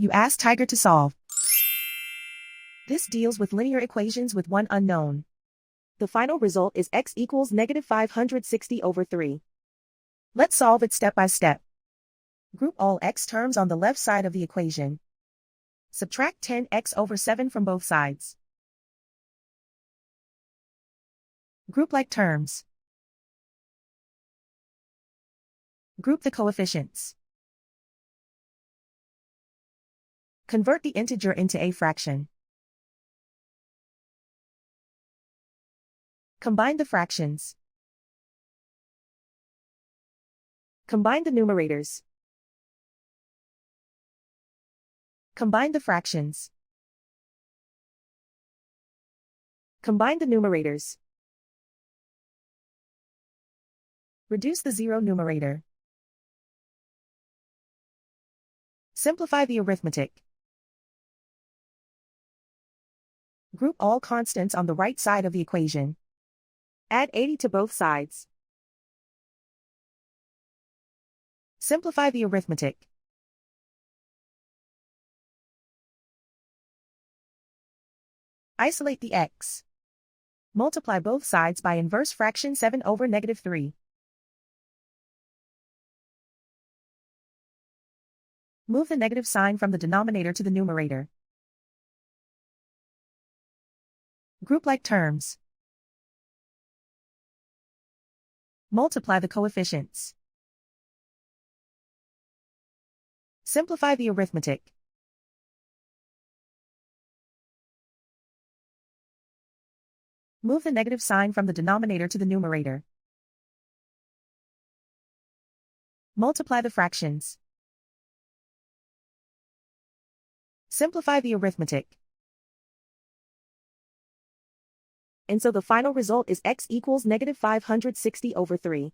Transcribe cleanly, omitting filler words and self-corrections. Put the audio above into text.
You ask Tiger to solve. This deals with linear equations with one unknown. The final result is x equals negative 560 over 3. Let's solve it step by step. Group all x terms on the left side of the equation. Subtract 10x over 7 from both sides. Group like terms. Group the coefficients. Convert the integer into a fraction. Combine the fractions. Combine the numerators. Combine the fractions. Combine the numerators. Reduce the zero numerator. Simplify the arithmetic. Group all constants on the right side of the equation. Add 80 to both sides. Simplify the arithmetic. Isolate the x. Multiply both sides by inverse fraction 7 over negative 3. Move the negative sign from the denominator to the numerator. Group like terms. Multiply the coefficients. Simplify the arithmetic. Move the negative sign from the denominator to the numerator. Multiply the fractions. Simplify the arithmetic. And so the final result is x equals negative 560 over 3.